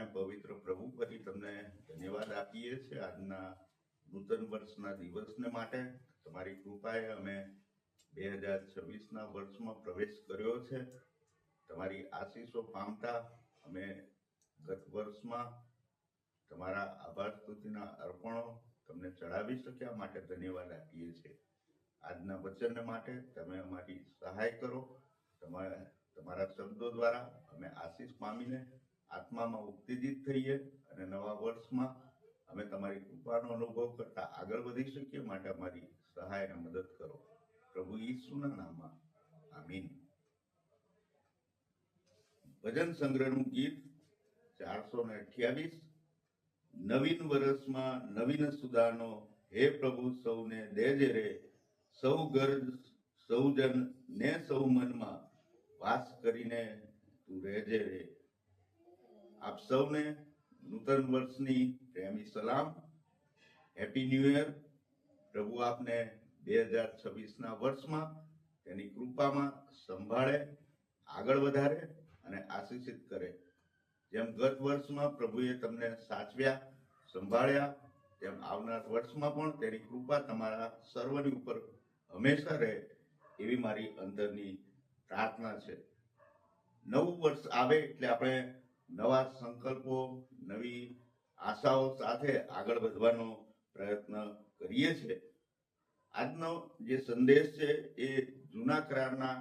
અને પવિત્ર પ્રભુ ફરી તમને ધન્યવાદ આપીએ છીએ આજના નૂતન વર્ષના દિવસને માટે. તમારી કૃપાએ અમે 2026ના વર્ષમાં પ્રવેશ કર્યો છે. તમારી આશીષો પામતા અમે ગત વર્ષમાં તમારા આભાર સ્તુતિના અર્પણો તમને ચડાવી શક્યા માટે ધન્યવાદ આપીએ છીએ. આજના વચન માટે તમે અમારી સહાય કરો. તમારા શબ્દો દ્વારા અમે આશીષ પામીને આત્મામાં ઉત્તેજિત થઈએ અને નવા વર્ષમાં અમે તમારી કૃપાનો અનુભવ કરતા આગળ વધી શકીએ માટે અમારી સહાય અને મદદ કરો. પ્રભુ ઈસુના નામમાં આમીન. ભજન સંગ્રહનું ગીત 428. નવીન વર્ષમાં નવીન સુદાનો, હે પ્રભુ સૌને દેજે રે, સૌ ગરજ સૌ જન ને સૌ મનમાં વાસ કરીને તું રહેજે રે. આપ સૌને નૂતન વર્ષની પ્રેમી સલામ. Happy new year. પ્રભુ આપને 2026ના વર્ષમાં તેની કૃપામાં સંભાળે, આગળ વધારે અને આશીષિત કરે. જેમ ગત વર્ષમાં પ્રભુએ તમને સાચવ્યા, સંભાળ્યા, તેમ આવનાર વર્ષમાં પણ તેની કૃપા તમારા સર્વની ઉપર હંમેશા રહે એવી મારી અંદરની પ્રાર્થના છે. નવું વર્ષ આવે એટલે આપણે નવા સંકલ્પો, નવી આશાઓ સાથે આગળ વધવાનો પ્રયત્ન કરીએ છીએ. આજનો જે સંદેશ છે એ જૂના કરારના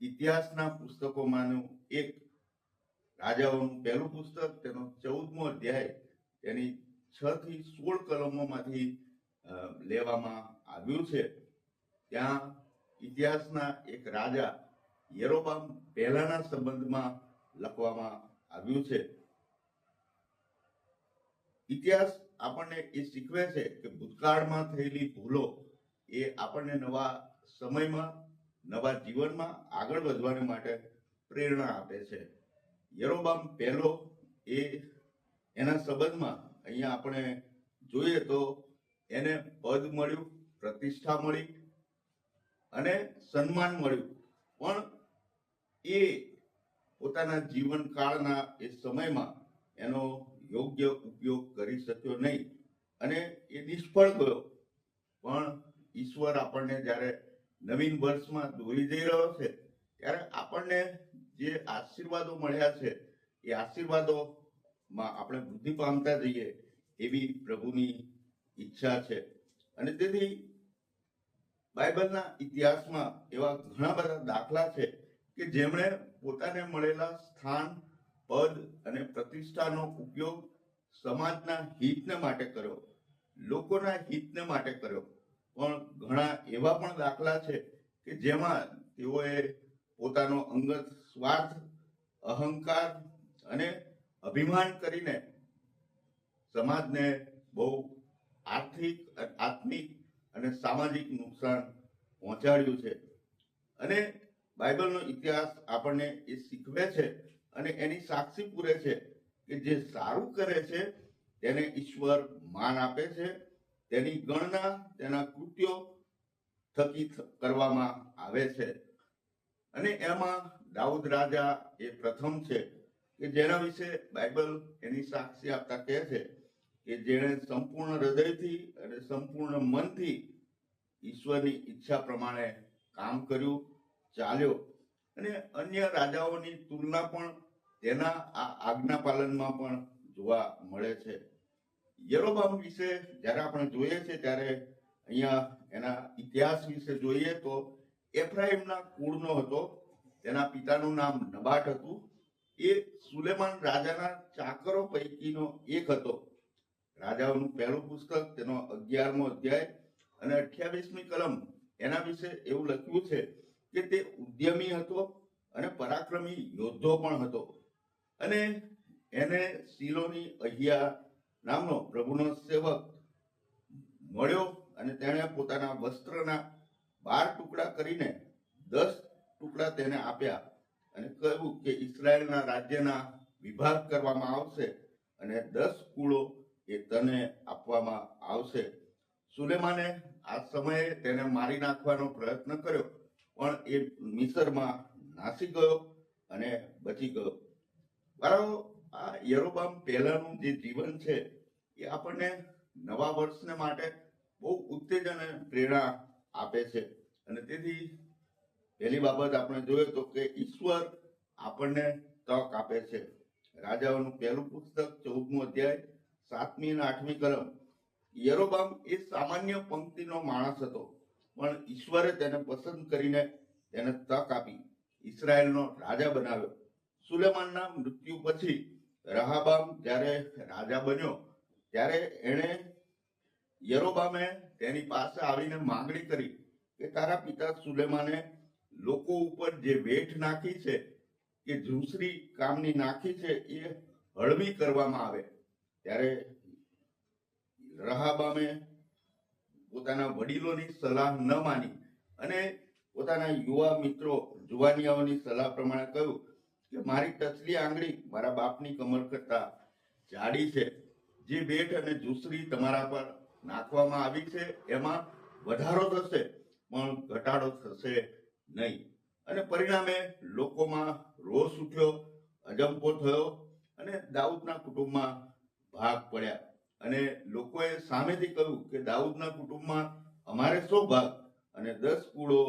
ઇતિહાસના પુસ્તકોમાંનું એક, રાજાઓનું પહેલું પુસ્તક, તેનો 14મો અધ્યાય, તેની 6 થી 16 કલમોમાંથી લેવામાં આવ્યું છે. ત્યાં ઇતિહાસના એક રાજા યરોબામ પહેલાના સંબંધમાં લખવામાં આવ્યું છે. ઇતિહાસ આપણને એ શીખવે છે કે ભૂતકાળમાં થયેલી ભૂલો એ આપણને નવા સમયમાં, નવા જીવનમાં આગળ વધવા માટે પ્રેરણા આપે છે. યરોબામ પહેલો એ એના સંબંધમાં અહીંયા આપણે જોઈએ તો એને પદ મળ્યું, પ્રતિષ્ઠા મળી અને સન્માન મળ્યું, પણ એ પોતાના જીવનકાળના એ સમયમાં એનો યોગ્ય ઉપયોગ કરી શક્યો નહીં અને એ નિષ્ફળ ગયો. પણ ઈશ્વર આપણને જ્યારે નવીન વર્ષમાં દોરી જઈ રહ્યો છે ત્યારે આપણને જે આશીર્વાદો મળ્યા છે એ આશીર્વાદોમાં આપણે વૃદ્ધિ પામતા જઈએ એવી પ્રભુની ઈચ્છા છે. અને તેથી બાઇબલના ઇતિહાસમાં એવા ઘણા બધા દાખલા છે કે જેમણે પોતાને મળેલા સ્થાન, પદ અને પ્રતિષ્ઠાનો ઉપયોગ સમાજના હિતને માટે કર્યો, લોકોના હિતને માટે કર્યો. પણ ઘણા એવા પણ દાખલા છે કે જેમાં તેઓએ પોતાનો અંગત સ્વાર્થ, અહંકાર અને અભિમાન કરીને સમાજને બહુ આર્થિક, આત્મિક અને સામાજિક નુકસાન પહોંચાડ્યું છે. અને બાઇબલનો ઇતિહાસ આપણને એ શીખવે છે અને એની સાક્ષી પૂરે છે કે જે સારું કરે છે તેને ઈશ્વર માન આપે છે. તેની ગણના તેના કૃત્યો થકી કરવામાં આવે છે. અને એમાં દાઉદ રાજા એ પ્રથમ છે કે જેના વિશે બાઇબલ એની સાક્ષી આપતા કહે છે કે જેણે સંપૂર્ણ હૃદયથી અને સંપૂર્ણ મનથી ઈશ્વરની ઈચ્છા પ્રમાણે કામ કર્યું, ચાલ્યો. અને અન્ય રાજાઓની તુલના પણ તેના આ આજ્ઞા પાલનમાં પણ જોવા મળે છે. યરોબામ વિશે જ્યારે આપણે જોઈએ છે ત્યારે અહીંયા એના ઇતિહાસ વિશે જોઈએ તો એફ્રાઈમના કુળનો હતો. તેના પિતાનું નામ નબાટ હતું. એ સુલેમાન રાજાના ચાકરો પૈકીનો એક હતો. રાજાઓનું પહેલું પુસ્તક, તેનો 11મો અધ્યાય અને 28મી કલમ, એના વિશે એવું લખ્યું છે કે તે ઉદ્યમી હતો અને પરાક્રમી યોદ્ધો પણ હતો. અને એને શિલોની અહિયા નામનો પ્રભુનો સેવક મળ્યો અને તેણે પોતાના વસ્ત્રના 12 ટુકડા કરીને 10 ટુકડા તેને આપ્યા અને કહ્યું કે ઇસ્રાયેલના રાજ્યના વિભાગ કરવામાં આવશે અને 10 કુળો એ તને આપવામાં આવશે. સુલેમાને આ સમયે તેને મારી નાખવાનો પ્રયત્ન કર્યો, પણ એ મિસરમાં નાસી ગયો અને બચી ગયો. વારાઓ આ યરોબામ પહેલાનું જે જીવન છે એ આપણને નવા વર્ષને માટે બહુ ઉત્તેજન અને પ્રેરણા આપે છે. અને તેથી પહેલી બાબત આપણે જોઈએ તો કે ઈશ્વર આપણને તક આપે છે. રાજાઓનું પહેલું પુસ્તક 14મું અધ્યાય 7મી અને 8મી કલમ. યરોબામ એ સામાન્ય પંક્તિનો માણસ હતો, પણ ઈશ્વરે તેને પસંદ કરીને તેને તક આપી, ઇઝરાયલનો રાજા બનાવ્યો. સુલેમાનના મૃત્યુ પછી રહાબામ જ્યારે રાજા બન્યો ત્યારે એણે યરોબામે તેની પાસે આવીને માંગણી કરી કે તારા પિતા સુલેમાને લોકો ઉપર જે વેઠ નાખી છે કે ઝૂંસરી કામની નાખી છે એ હળવી કરવામાં આવે. ત્યારે રહાબામે પોતાના વડીલોની સલાહ ન માની અને પોતાના યુવા મિત્રો જુવાનિયાઓની સલાહ પ્રમાણે કહ્યું કે મારી ટચલી આંગળી મારા બાપની કમર કરતા જાડી છે. જે વેઠ અને ઝૂંસરી તમારા પર નાખવામાં આવી છે એમાં વધારો થશે પણ ઘટાડો થશે નહીં. અને પરિણામે લોકોમાં રોષ ઉઠ્યો, અજંપો થયો અને દાઉદના કુટુંબમાં ભાગ પડ્યા. અને લોકોએ સામેથી કહ્યું કે દાઉદના કુટુંબમાં અમારે શો ભાગ? અને 10 કુળો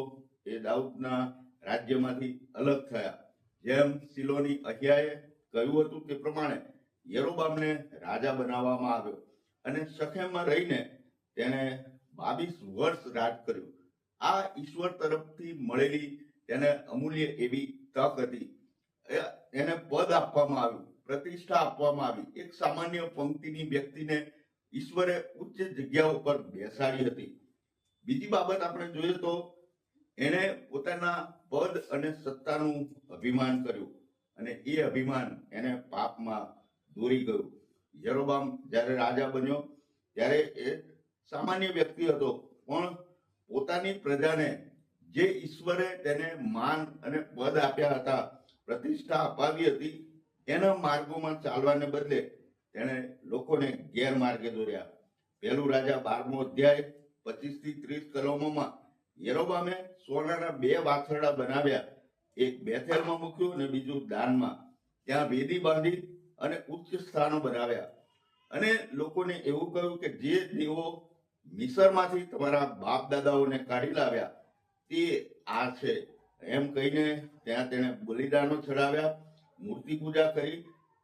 એ દાઉદના રાજ્યમાંથી અલગ થયા. જેમ શિલોની અહિયાએ કહ્યું હતું તે પ્રમાણે યરોબામને રાજા બનાવવામાં આવ્યો અને શખેમમાં રહીને તેણે 22 વર્ષ રાજ કર્યું. આ ઈશ્વર તરફથી મળેલી તેને અમૂલ્ય એવી તક હતી. એને પદ આપવામાં આવ્યું, પ્રતિષ્ઠા આપવામાં આવી. એક સામાન્ય પંક્તિની વ્યક્તિને ઈશ્વરે ઉચ્ચ જગ્યા ઉપર બેસાડી હતી. બીજી બાબત આપણે જોઈએ તો એણે પોતાના પદ અને સત્તાનું અભિમાન કર્યું અને એ અભિમાન એને પાપમાં દોરી ગયું. યરોબામ જ્યારે રાજા બન્યો ત્યારે એ સામાન્ય વ્યક્તિ હતો, પણ પોતાની પ્રજાને જે ઈશ્વરે તેને માન અને પદ આપ્યા હતા, પ્રતિષ્ઠા અપાવી હતી, એના માર્ગોમાં ચાલવાને બદલે તેણે લોકોને ગેરમાર્ગે દોર્યા. પહેલું રાજા 12મો અધ્યાય 25 થી 30 કલમોમાં યરોબામે સોનાના 2 વાછરડા બનાવ્યા. એક બેથેલમાં મૂક્યું અને બીજું દાનમાં. ત્યાં વેદી બાંધી અને ઉચ્ચ સ્થાનો બનાવ્યા અને લોકોને એવું કહ્યું કે જે દેવો મિસરમાંથી તમારા બાપ દાદાઓને કાઢી લાવ્યા તે આ છે. એમ કહીને ત્યાં તેણે બલિદાનો ચડાવ્યા, મૂર્તિ પૂજા કરી.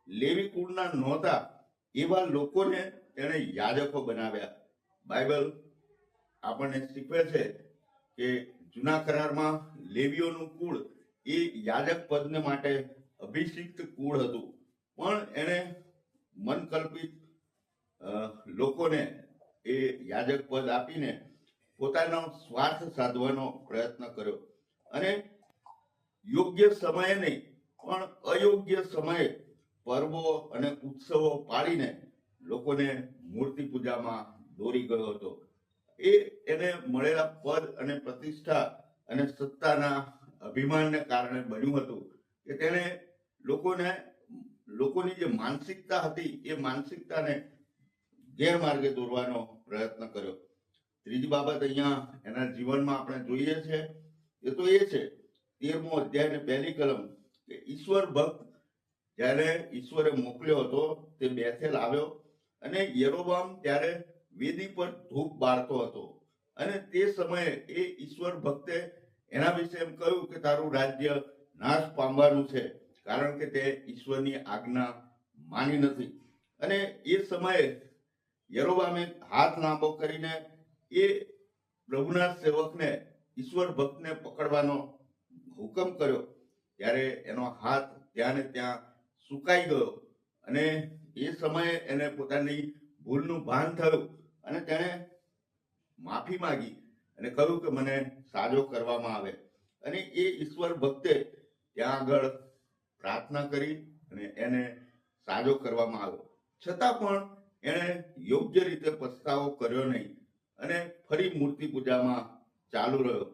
લેવી કુળના નહોતા એવા લોકોને તેણે યાજકો બનાવ્યા. બાઇબલ આપણને શીખવે છે કે જૂના કરારમાં લેવીઓનું કુળ એ યાજક પદને માટે અભિષિક્ત કુળ હતું, પણ એણે મનકલ્પિત લોકોને એ યાજક પદ આપીને પોતાનો સ્વાર્થ સાધવાનો પ્રયત્ન કર્યો અને યોગ્ય સમયે નહીં પણ અયોગ્ય સમયે પર્વો અને ઉત્સવો પાડીને લોકોને મૂર્તિ પૂજામાં દોરી ગયો હતો. એ એને મળેલા પદ અને પ્રતિષ્ઠા અને સત્તાના અભિમાનને કારણે બન્યું હતું કે તેણે લોકોની જે માનસિકતા હતી એ માનસિકતાને ગેરમાર્ગે દોરવાનો પ્રયત્ન કર્યો. ત્રીજી બાબત અહીંયા એના જીવનમાં આપણે જોઈએ છે એ તો એ છે 13મો અધ્યાય ને 1લી કલમ કે ઈશ્વર ભક્ત જ્યારે ઈશ્વરે મોકલ્યો હતો તે બેથેલ આવ્યો અને યરોબામ ત્યારે વેદી પર ધૂપ બાળતો હતો અને તે સમયે એ ઈશ્વર ભક્તે એના વિશે એમ કહ્યું કે તારું રાજ્ય નાશ પામવાનું છે, કારણ કે તે ઈશ્વરની આજ્ઞા માની નથી. અને એ સમયે યરોબામે હાથ લાંબો કરીને એ પ્રભુના સેવકને ઈશ્વર ભક્તને પકડવાનો હુકમ કર્યો. ત્યારે એનો હાથ ત્યાં ને ત્યાં સુકાઈ ગયો અને એ સમયે એને પોતાની ભૂલનું ભાન થયું અને તેણે માફી માંગી અને કહ્યું કે મને સાજો કરવામાં આવે. અને એ ઈશ્વર ભક્તે ત્યાં આગળ પ્રાર્થના કરી અને એને સાજો કરવામાં આવ્યો. છતાં પણ એણે યોગ્ય રીતે પસ્તાવો કર્યો નહીં અને ફરી મૂર્તિ પૂજામાં ચાલુ રહ્યો.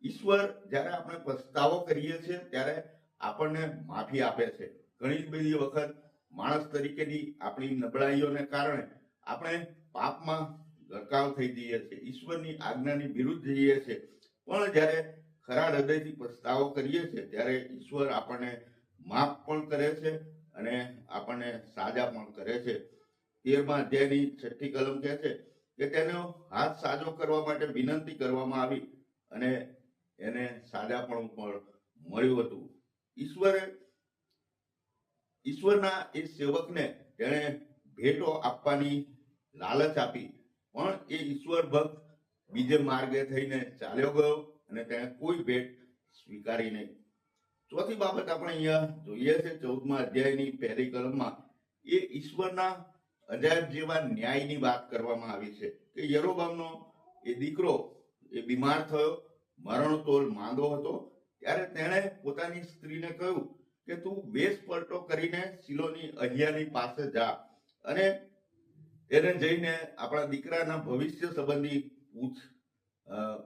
ઈશ્વર જ્યારે આપણે પસ્તાવો કરીએ છીએ ત્યારે આપણને માફી આપે છે. ઘણી બધી વખત માણસ તરીકેની આપણી નબળાઈઓને કારણે આપણે પાપમાં ગરકાવ થઈ જઈએ છીએ, ઈશ્વરની આજ્ઞાની વિરુદ્ધ જઈએ છીએ. પણ જ્યારે ખરા હૃદયથી પસ્તાવો કરીએ છીએ ત્યારે ઈશ્વર આપણને માફ પણ કરે છે અને આપણને સાજા પણ કરે છે. 13મા અધ્યાયની 6ઠી કલમ કહે છે કે તેનો હાથ સાજો કરવા માટે વિનંતી કરવામાં આવી અને એને સાજાપણું પણ મળ્યું હતું. ઈશ્વરના એ સેવકને તેણે ભેટો આપવાની લાલચ આપી, પણ એ ઈશ્વર ભક્ત બીજે માર્ગે થઈને ચાલ્યો ગયો અને તેણે કોઈ ભેટ સ્વીકારી નહીં. ચોથી બાબત આપણે અહીંયા જોઈએ છે 14મા અધ્યાયની 1લી કલમમાં એ ઈશ્વરના અજાયબ જેવા ન્યાયની વાત કરવામાં આવી છે કે યરોબામનો એ દીકરો એ બીમાર થયો, મરણતોલ માંદો હતો, ત્યારે તેણે પોતાની સ્ત્રીને કહ્યું કે તું વેશ પલટો કરીને શિલોની અહિયાની પાસે જા અને એને જઈને આપણા દીકરાના ભવિષ્ય સંબંધી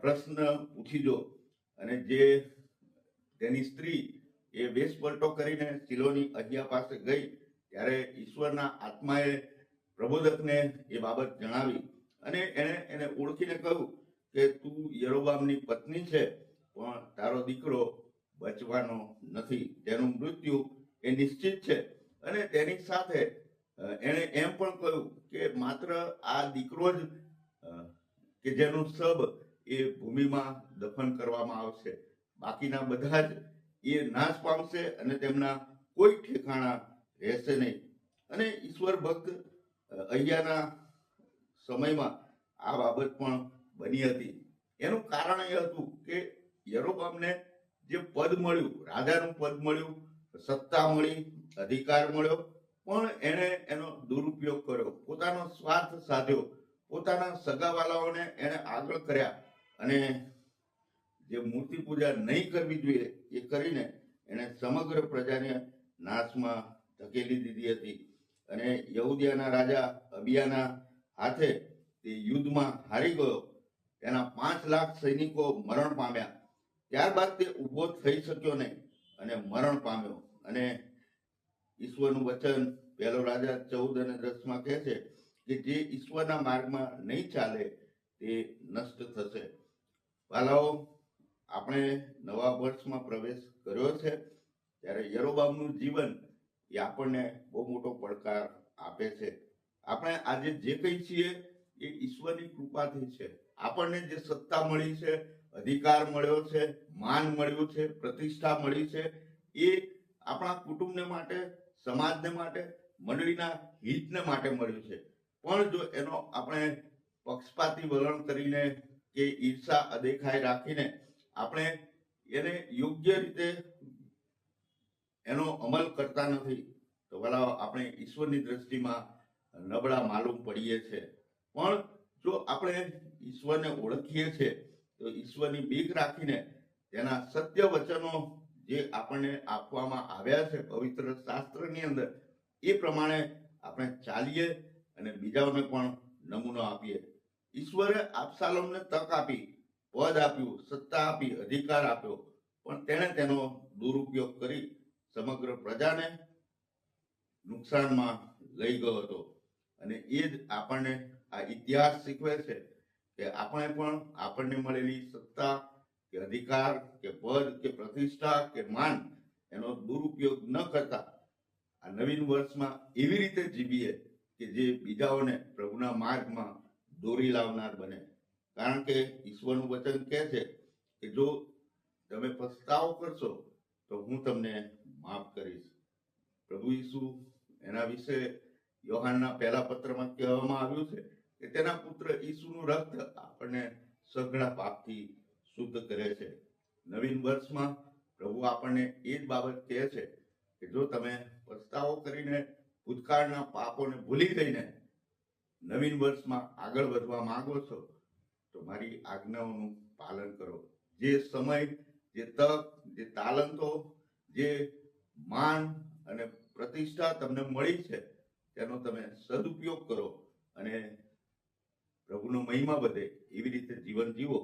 પ્રશ્ન પૂછી જો. અને જે તેની સ્ત્રી એ વેશ પલટો કરીને શિલોની અહિયા પાસે ગઈ ત્યારે ઈશ્વરના આત્માએ પ્રબોધકને એ બાબત જણાવી અને એને ઓળખીને કહ્યું કે તું યરોબામની પત્ની છે, પણ તારો દીકરો બચવાનો નથી, તેનું મૃત્યુ એ નિશ્ચિત છે. અને તેની સાથે એણે એમ પણ કહ્યું કે માત્ર આ દીકરો જ કે જેનું શબ એ ભૂમિમાં દફન કરવામાં આવશે, બાકીના બધા જ એ નાશ પામશે અને તેમના કોઈ ઠેકાણા રહેશે નહીં. અને ઈશ્વર ભક્ત અહીંયાના સમયમાં આ બાબત પણ બની હતી. એનું કારણ એ હતું કે યરોબામને જે પદ મળ્યું, રાજાનું પદ મળ્યું, સત્તા મળી, અધિકાર મળ્યો, પણ એણે એનો દુરુપયોગ કર્યો, પોતાનો સ્વાર્થ સાધ્યો, પોતાના સગાવાલાઓને એણે આગળ કર્યા અને જે મૂર્તિ પૂજા નહીં કરવી જોઈએ એ કરીને એણે સમગ્ર પ્રજાને નાશમાં ધકેલી દીધી હતી. અને યહૂદિયાના રાજા અબિયાના હાથે તે યુદ્ધમાં હારી ગયો. તેના 5 લાખ સૈનિકો મરણ પામ્યા. ત્યારબાદ તે ઊભો થઈ શક્યો નહીં અને મરણ પામ્યો. અને ઈશ્વરનું વચન 1 રાજા 14 અને 10માં કહે છે કે જે ઈશ્વરના માર્ગમાં નહીં ચાલે તે નષ્ટ થશે. વાલાઓ, આપણે નવા વર્ષમાં પ્રવેશ કર્યો છે ત્યારે યરોબામનું જીવન એ આપણને બહુ મોટો પડકાર આપે છે. આપણે આજે જે કંઈ છીએ એ ઈશ્વરની કૃપાથી છે. આપણને જે સત્તા મળી છે, અધિકાર મળ્યો છે, માન મળ્યું છે, પ્રતિષ્ઠા મળી છે, એ આપણા કુટુંબને માટે, સમાજને માટે, મંડળીના હિતને માટે મળ્યું છે. પણ જો એનો આપણે પક્ષપાતી વલણ કરીને કે ઈર્ષા અદેખાઈ રાખીને આપણે એને યોગ્ય રીતે એનો અમલ કરતા નથી તો ભલા આપણે ઈશ્વરની દ્રષ્ટિમાં નબળા માલુમ પડીએ છીએ. પણ જો આપણે ઈશ્વરને ઓળખીએ છીએ તો ઈશ્વરની બીક રાખીને તેના સત્ય વચનો જે આપણને આપવામાં આવ્યા છે પવિત્ર શાસ્ત્રની અંદર એ પ્રમાણે આપણે ચાલીએ અને બીજાઓને પણ નમૂનો આપીએ. ઈશ્વરે અબશાલોમને તક આપી, પદ આપ્યું, સત્તા આપી, અધિકાર આપ્યો, પણ તેણે તેનો દુરુપયોગ કરી સમગ્ર પ્રજાને નુકસાનમાં લઈ ગયો હતો. અને એ જ આપણને આ ઇતિહાસ શીખવે છે કે આપણે પણ આપણને મળેલી સત્તા કે અધિકાર કે પદ કે પ્રતિષ્ઠા કે માન એનો દુરુપયોગ ન કરતા આ નવીન વર્ષમાં એવી રીતે જીવીએ કે જે બીજાઓને પ્રભુના માર્ગમાં દોરી લાવનાર બને. કારણ કે ઈશ્વરનું વચન કહે છે કે જો તમે પસ્તાવો કરશો તો હું તમને માફ કરીશ. પ્રભુ ઈસુ એના વિશે યોહાનના 1 પત્રમાં કહેવામાં આવ્યું છે કે તેના પુત્ર ઈસુનું રક્ત આપણને સઘળા પાપથી શુદ્ધ કરે છે. નવીન વર્ષમાં પ્રભુ આપણને એ જ બાબત કહે છે કે જો તમે પસ્તાવો કરીને ભૂતકાળના પાપોને ભૂલી જઈને નવીન વર્ષમાં આગળ વધવા માંગો છો તો મારી આજ્ઞાઓનું પાલન કરો. જે સમય, જે તક, જે તાલંતો, જે માન અને પ્રતિષ્ઠા તમને મળી છે તેનો તમે સદુપયોગ કરો અને પ્રભુનો મહિમા વધે એવી રીતે જીવન જીવો,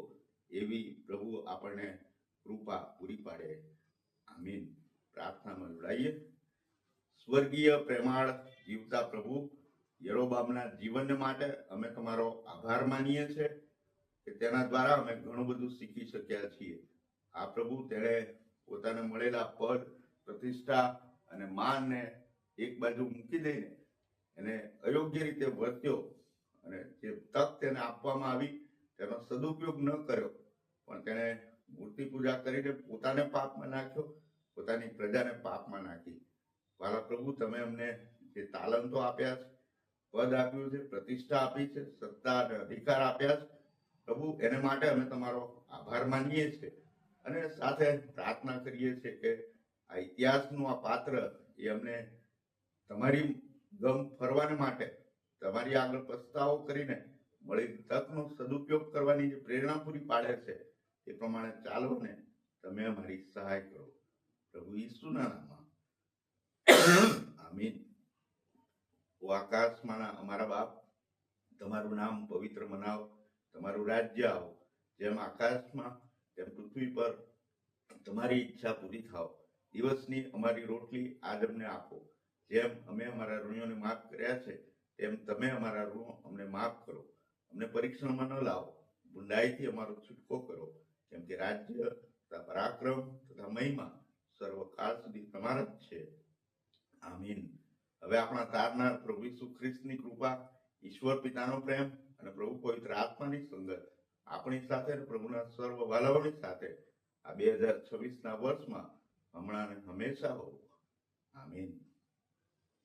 એવી પ્રભુ આપણને કૃપા પૂરી પાડે. આમીન. પ્રાર્થનામાં જોડાઈએ. સ્વર્ગીય પ્રેમાળ જીવતા પ્રભુ, યરોબામના જીવન માટે અમે તમારો આભાર માનીએ છીએ કે તેના દ્વારા અમે ઘણું બધું શીખી શક્યા છીએ. આ પ્રભુ તેણે પોતાને મળેલા પદ, પ્રતિષ્ઠા અને માનને એક બાજુ મૂકી દઈને એને અયોગ્ય રીતે વર્ત્યો અને જે તક તેને આપવામાં આવી તેનો સદુપયોગ ન કર્યો, પણ તેણે મૂર્તિ પૂજા કરીને પોતાને પાપમાં નાખ્યો, પોતાની પ્રજાને પાપમાં નાખી. વાલા પ્રભુ, તમે અમને જે તાલંતો આપ્યા છે, પદ આપ્યું છે, પ્રતિષ્ઠા આપી છે, સત્તા અને અધિકાર આપ્યા છે, પ્રભુ એને માટે અમે તમારો આભાર માનીએ છીએ અને સાથે પ્રાર્થના કરીએ છીએ કે આ ઇતિહાસનું આ પાત્ર એ અમને તમારી ગમ ફરવાને માટે, તમારી આગળ પસ્તાવો કરીને મળી તકનો સદુપયોગ કરવાની જે પ્રેરણા પૂરી પાડે છે એ પ્રમાણે ચાલવાને તમે અમારી સહાય કરો, પ્રભુ ઈસુના નામમાં, આમીન. ઓ આકાશમાંના અમારા બાપ, તમારું નામ પવિત્ર મનાવો, તમારું રાજ્ય આવો, જેમ આકાશમાં તેમ પૃથ્વી પર તમારી ઈચ્છા પૂરી થાવ. દિવસની અમારી રોટલી આજ અમને આપો, જેમ અમે અમારા ઋણીઓને માફ કર્યા છે તેમ તમે અમારા ઋણો અમને માફ કરો. અમને પરીક્ષણમાં ન લાવો, બુંડાઈથી અમારો છૂટકો કરો, કેમ કે રાજ્ય તથા પરાક્રમ તથા મહિમા સર્વકાળ સુધી તમારા જ છે, આમીન. હવે આપણા તારનાર પ્રભુ ઈસુ ખ્રિસ્તની કૃપા, ઈશ્વર પિતાનો પ્રેમ અને પ્રભુ પવિત્ર આત્માની સંગત આપણી સાથે અને પ્રભુના સર્વ વાલાઓની સાથે આ 2026ના વર્ષમાં હમણાં અને હંમેશા હો, આમીન.